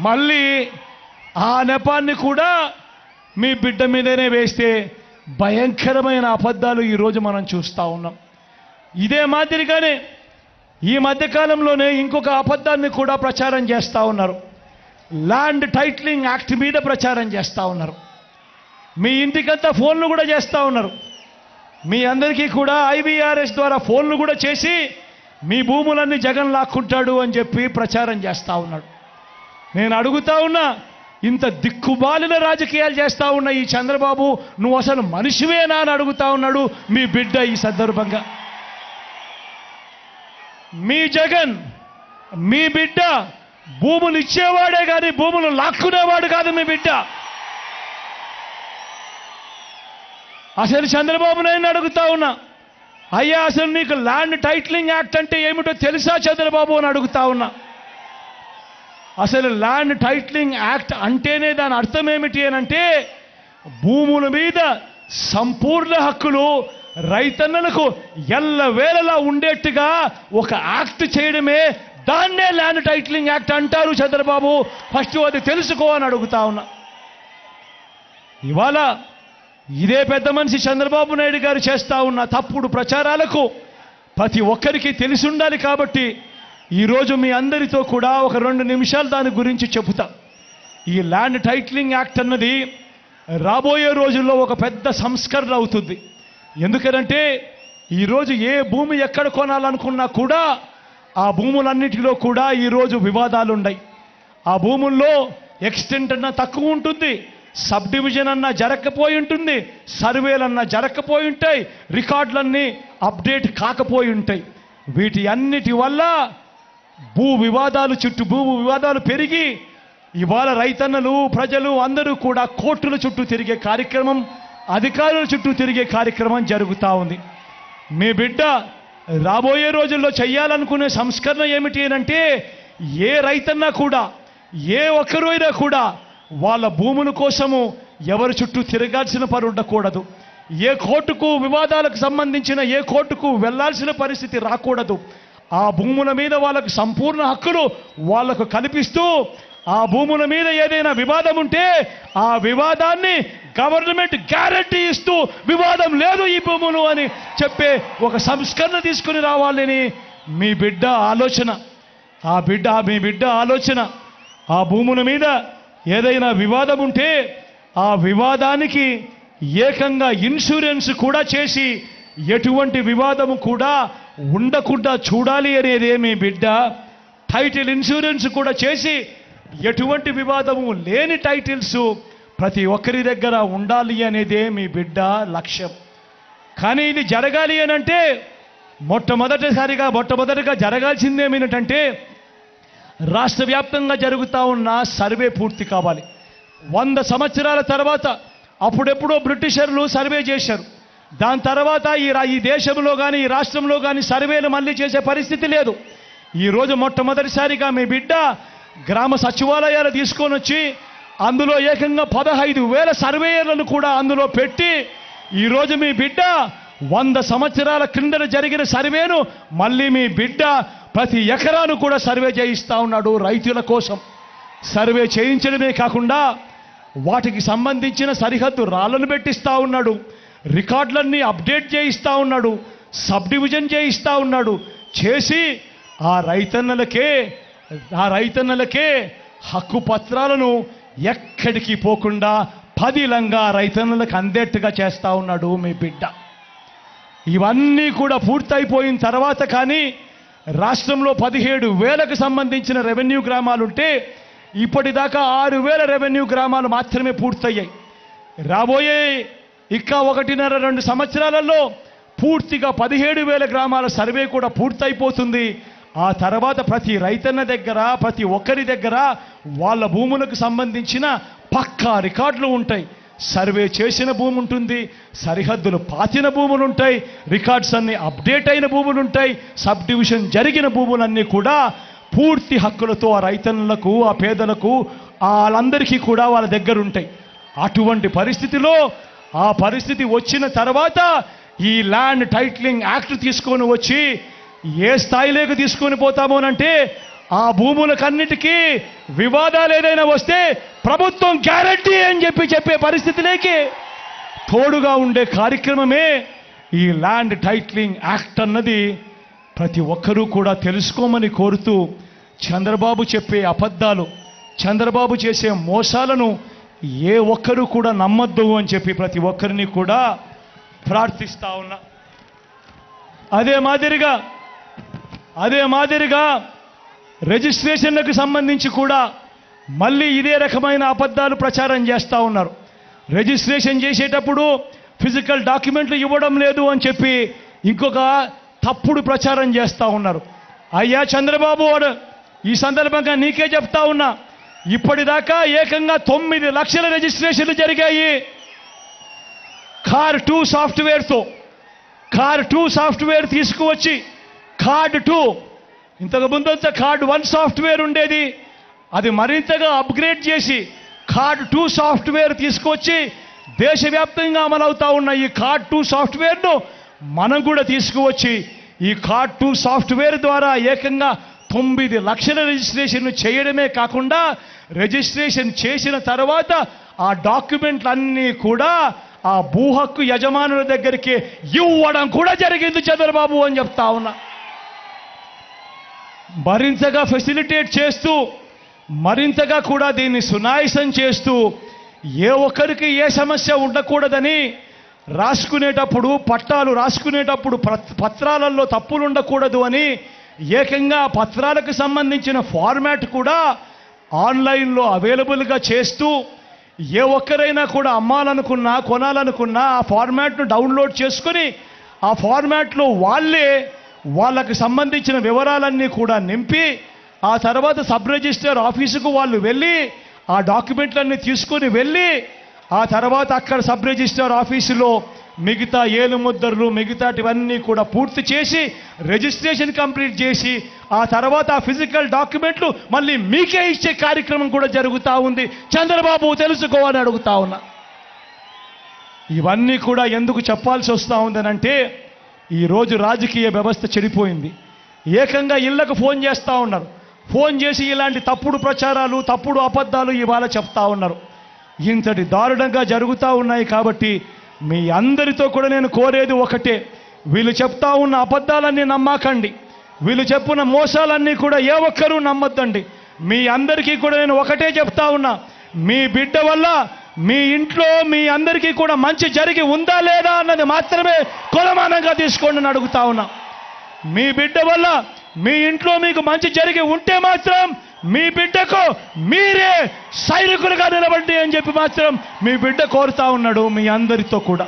మళ్ళీ ఆ నెపాన్ని కూడా మీ బిడ్డ మీదనే వేస్తే భయంకరమైన అబద్ధాలు ఈరోజు మనం చూస్తూ ఉన్నాం. ఇదే మాదిరిగానే ఈ మధ్యకాలంలోనే ఇంకొక అబద్ధాన్ని కూడా ప్రచారం చేస్తూ ఉన్నారు. ల్యాండ్ టైటిలింగ్ యాక్ట్ మీద ప్రచారం చేస్తూ ఉన్నారు. మీ ఇంటికంతా ఫోన్లు కూడా చేస్తూ ఉన్నారు. మీ అందరికీ కూడా IVRS ద్వారా ఫోన్లు కూడా చేసి మీ భూములన్నీ జగన్ లాక్కుంటాడు అని చెప్పి ప్రచారం చేస్తూ ఉన్నాడు. నేను అడుగుతా ఉన్నా, ఇంత దిక్కుబాలిన రాజకీయాలు చేస్తూ ఉన్న ఈ చంద్రబాబు, నువ్వు అసలు మనిషివేనా అని అడుగుతా ఉన్నాడు మీ బిడ్డ. ఈ సందర్భంగా మీ జగన్, మీ బిడ్డ భూములు ఇచ్చేవాడే కానీ భూములు లాక్కునేవాడు కాదు మీ బిడ్డ. అసలు చంద్రబాబు నాయుడు అడుగుతా ఉన్నా, అయ్యా అసలు నీకు ల్యాండ్ టైటిలింగ్ యాక్ట్ అంటే ఏమిటో తెలుసా చంద్రబాబు అని అడుగుతా ఉన్నా. అసలు ల్యాండ్ టైటిలింగ్ యాక్ట్ అంటేనే దాని అర్థం ఏమిటి అని అంటే, భూముల మీద సంపూర్ణ హక్కులు రైతన్నలకు ఎల్లవేళలా ఉండేట్టుగా ఒక యాక్ట్ చేయడమే, దాన్నే ల్యాండ్ టైటిలింగ్ యాక్ట్ అంటారు చంద్రబాబు. ఫస్ట్ అది తెలుసుకో అని అడుగుతా ఉన్నా. ఇవాళ ఇదే పెద్ద మనిషి చంద్రబాబు నాయుడు గారు చేస్తూ ఉన్న తప్పుడు ప్రచారాలకు ప్రతి ఒక్కరికి తెలిసి ఉండాలి. కాబట్టి ఈరోజు మీ అందరితో కూడా ఒక 2 నిమిషాలు దాని గురించి చెబుతా. ఈ ల్యాండ్ టైటిలింగ్ యాక్ట్ అన్నది రాబోయే రోజుల్లో ఒక పెద్ద సంస్కరణ అవుతుంది. ఎందుకంటే ఈరోజు ఏ భూమి ఎక్కడ కొనాలనుకున్నా కూడా ఆ భూములన్నిటిలో కూడా ఈరోజు వివాదాలు ఉన్నాయి. ఆ భూముల్లో ఎక్స్టెంట్ అన్నా తక్కువ ఉంటుంది, సబ్ డివిజన్ అన్నా జరగకపోయి ఉంటుంది, సర్వేలన్నా జరగకపోయి ఉంటాయి, రికార్డులన్నీ అప్డేట్ కాకపోయి ఉంటాయి. వీటి అన్నిటి వల్ల భూ వివాదాలు పెరిగి ఇవాళ రైతన్నలు, ప్రజలు అందరూ కూడా కోర్టుల చుట్టూ తిరిగే కార్యక్రమం, అధికారుల చుట్టూ తిరిగే కార్యక్రమం జరుగుతూ ఉంది. మీ బిడ్డ రాబోయే రోజుల్లో చేయాలనుకునే సంస్కరణ ఏమిటి అంటే, ఏ రైతన్నా కూడా, ఏ ఒక్కరైనా కూడా వాళ్ళ భూముల కోసము ఎవరి చుట్టూ తిరగాల్సిన పని ఉండకూడదు. ఏ కోర్టుకు వివాదాలకు సంబంధించిన ఏ కోర్టుకు వెళ్లాల్సిన పరిస్థితి రాకూడదు. ఆ భూముల మీద వాళ్ళకు సంపూర్ణ హక్కులు వాళ్లకు కల్పిస్తూ, ఆ భూముల మీద ఏదైనా వివాదం ఉంటే ఆ వివాదాన్ని గవర్నమెంట్ గ్యారంటీ ఇస్తూ, వివాదం లేదు ఈ భూములు అని చెప్పే ఒక సంస్కరణ తీసుకుని రావాలని మీ బిడ్డ ఆలోచన. మీ బిడ్డ ఆలోచన ఆ భూముల మీద ఏదైనా వివాదం ఉంటే ఆ వివాదానికి ఏకంగా ఇన్సూరెన్స్ కూడా చేసి ఎటువంటి వివాదము కూడా ఉండకుండా చూడాలి అనేదే మీ బిడ్డ. టైటిల్ ఇన్సూరెన్స్ కూడా చేసి ఎటువంటి వివాదము లేని టైటిల్స్ ప్రతి ఒక్కరి దగ్గర ఉండాలి అనేదే మీ బిడ్డ లక్ష్యం. కానీ ఇది జరగాలి అని అంటే మొట్టమొదటిగా జరగాల్సిందేమిటంటే, రాష్ట్ర వ్యాప్తంగా జరుగుతూ ఉన్న సర్వే పూర్తి కావాలి. 100 సంవత్సరాల తర్వాత అప్పుడెప్పుడో బ్రిటిషర్లు సర్వే చేశారు. దాని తర్వాత ఈ దేశంలో కానీ ఈ రాష్ట్రంలో కానీ సర్వేలు మళ్ళీ చేసే పరిస్థితి లేదు. ఈరోజు మొట్టమొదటిసారిగా మీ బిడ్డ గ్రామ సచివాలయాలు తీసుకొని వచ్చి అందులో ఏకంగా 15,000 సర్వేయర్లను కూడా అందులో పెట్టి ఈరోజు మీ బిడ్డ 100 సంవత్సరాల క్రిందట జరిగిన సర్వేను మళ్ళీ మీ బిడ్డ ప్రతి ఎకరాను కూడా సర్వే చేయిస్తూ ఉన్నాడు. రైతుల కోసం సర్వే చేయించడమే కాకుండా వాటికి సంబంధించిన సరిహద్దు రాళ్లను పెట్టిస్తూ ఉన్నాడు, రికార్డులన్నీ అప్డేట్ చేయిస్తూ ఉన్నాడు, సబ్ డివిజన్ చేయిస్తూ ఉన్నాడు. చేసి ఆ రైతన్నలకే హక్కు పత్రాలను ఎక్కడికి పోకుండా పదిలంగా రైతన్నలకు అందేట్టుగా చేస్తూ ఉన్నాడు మీ బిడ్డ. ఇవన్నీ కూడా పూర్తయిపోయిన తర్వాత కానీ రాష్ట్రంలో 17,000కు సంబంధించిన రెవెన్యూ గ్రామాలుంటే ఇప్పటిదాకా 6,000 రెవెన్యూ గ్రామాలు మాత్రమే పూర్తయ్యాయి. రాబోయే ఇంకా 1.5-2 సంవత్సరాలలో పూర్తిగా 17,000 గ్రామాల సర్వే కూడా పూర్తయిపోతుంది. ఆ తర్వాత ప్రతి రైతన్న దగ్గర, ప్రతి ఒక్కరి దగ్గర వాళ్ళ భూములకు సంబంధించిన పక్కా రికార్డులు ఉంటాయి. సర్వే చేసిన భూమి ఉంటుంది, సరిహద్దులు పాతిన భూములు ఉంటాయి, రికార్డ్స్ అన్ని అప్డేట్ అయిన భూములు ఉంటాయి, సబ్ డివిజన్ జరిగిన భూములన్నీ కూడా పూర్తి హక్కులతో ఆ రైతన్నులకు, ఆ పేదలకు, వాళ్ళందరికీ కూడా వాళ్ళ దగ్గర ఉంటాయి. అటువంటి పరిస్థితిలో ఆ పరిస్థితి వచ్చిన తర్వాత ఈ ల్యాండ్ టైటిలింగ్ యాక్ట్ తీసుకొని వచ్చి ఏ స్థాయిలోకి తీసుకొని పోతామోనంటే ఆ భూములకన్నిటికీ వివాదాలు ఏదైనా వస్తే ప్రభుత్వం గ్యారంటీ అని చెప్పే పరిస్థితిలోకి తోడుగా ఉండే కార్యక్రమమే ఈ ల్యాండ్ టైటిలింగ్ యాక్ట్ అన్నది ప్రతి ఒక్కరూ కూడా తెలుసుకోమని కోరుతూ, చంద్రబాబు చెప్పే అబద్ధాలు, చంద్రబాబు చేసే మోసాలను ఏ ఒక్కరూ కూడా నమ్మొద్దు అని చెప్పి ప్రతి ఒక్కరిని కూడా ప్రార్థిస్తా ఉన్నా. అదే మాదిరిగా రిజిస్ట్రేషన్లకు సంబంధించి కూడా మళ్ళీ ఇదే రకమైన అబద్ధాలు ప్రచారం చేస్తూ ఉన్నారు. రిజిస్ట్రేషన్ చేసేటప్పుడు ఫిజికల్ డాక్యుమెంట్లు ఇవ్వడం లేదు అని చెప్పి ఇంకొక తప్పుడు ప్రచారం చేస్తూ ఉన్నారు. అయ్యా చంద్రబాబు, ఈ సందర్భంగా నీకే చెప్తా ఉన్నా, ఇప్పటిదాకా ఏకంగా 9 లక్షల రిజిస్ట్రేషన్లు జరిగాయి కార్ 2 సాఫ్ట్వేర్తో. కార్ 2 సాఫ్ట్వేర్ తీసుకువచ్చి కార్డ్ 2, ఇంతకు ముందంతా కార్డ్ 1 సాఫ్ట్వేర్ ఉండేది, అది మరింతగా అప్గ్రేడ్ చేసి కార్డ్ 2 సాఫ్ట్వేర్ తీసుకొచ్చి దేశవ్యాప్తంగా అమలవుతా ఉన్న ఈ కార్డ్ 2 సాఫ్ట్వేర్ను మనం కూడా తీసుకువచ్చి ఈ కార్డ్ 2 సాఫ్ట్వేర్ ద్వారా ఏకంగా 9 లక్షల రిజిస్ట్రేషన్ చేయడమే కాకుండా రిజిస్ట్రేషన్ చేసిన తర్వాత ఆ డాక్యుమెంట్లన్నీ కూడా ఆ భూ హక్కు యజమానుల దగ్గరికి ఇవ్వడం కూడా జరిగింది చంద్రబాబు అని చెప్తా ఉన్నా. మరింతగా ఫెసిలిటేట్ చేస్తూ, మరింతగా కూడా దీన్ని సునాయసం చేస్తూ, ఏ ఒక్కరికి ఏ సమస్య ఉండకూడదని రాసుకునేటప్పుడు, పట్టాలు రాసుకునేటప్పుడు పత్రాలలో తప్పులు ఉండకూడదు అని ఏకంగా పత్రాలకు సంబంధించిన ఫార్మాట్ కూడా ఆన్లైన్లో అవైలబుల్గా చేస్తూ, ఏ ఒక్కరైనా కూడా అమ్మాలనుకున్నా కొనాలనుకున్నా ఆ ఫార్మాట్ను డౌన్లోడ్ చేసుకొని ఆ ఫార్మాట్లో వాళ్ళకు సంబంధించిన వివరాలన్నీ కూడా నింపి ఆ తర్వాత సబ్ రిజిస్టర్ ఆఫీసుకు వాళ్ళు వెళ్ళి ఆ డాక్యుమెంట్లన్నీ తీసుకొని వెళ్ళి ఆ తర్వాత అక్కడ సబ్ రిజిస్టర్ ఆఫీసులో మిగతా ఏలుముద్రలు మిగతాటివన్నీ కూడా పూర్తి చేసి రిజిస్ట్రేషన్ కంప్లీట్ చేసి ఆ తర్వాత ఆ ఫిజికల్ డాక్యుమెంట్లు మళ్ళీ మీకే ఇచ్చే కార్యక్రమం కూడా జరుగుతూ ఉంది. చంద్రబాబు తెలుసుకోవాలని అడుగుతా ఉన్నా. ఇవన్నీ కూడా ఎందుకు చెప్పాల్సి వస్తూ ఉందనంటే, ఈరోజు రాజకీయ వ్యవస్థ చెడిపోయింది. ఏకంగా ఇళ్లకు ఫోన్ చేస్తూ ఉన్నారు. ఫోన్ చేసి ఇలాంటి తప్పుడు ప్రచారాలు, తప్పుడు అబద్ధాలు ఇవాళ చెప్తా ఉన్నారు. ఇంతటి దారుణంగా జరుగుతూ ఉన్నాయి. కాబట్టి మీ అందరితో కూడా నేను కోరేది ఒకటే, వీళ్ళు చెప్తా ఉన్న అబద్ధాలన్నీ నమ్మకండి, వీళ్ళు చెప్పిన మోసాలన్నీ కూడా ఏ ఒక్కరూ నమ్మొద్దండి. మీ అందరికీ కూడా నేను ఒకటే చెప్తా ఉన్నా, మీ బిడ్డ వల్ల మీ ఇంట్లో మీ అందరికీ కూడా మంచి జరిగి ఉందా లేదా అన్నది మాత్రమే కొలమానంగా తీసుకోండి అని అడుగుతా ఉన్నా. మీ బిడ్డ వల్ల మీ ఇంట్లో మీకు మంచి జరిగి ఉంటే మాత్రం మీ బిడ్డకు మీరే సైనికులుగా నిలబడి అని చెప్పి మాత్రం మీ బిడ్డ కోరుతా ఉన్నాడు మీ అందరితో కూడా.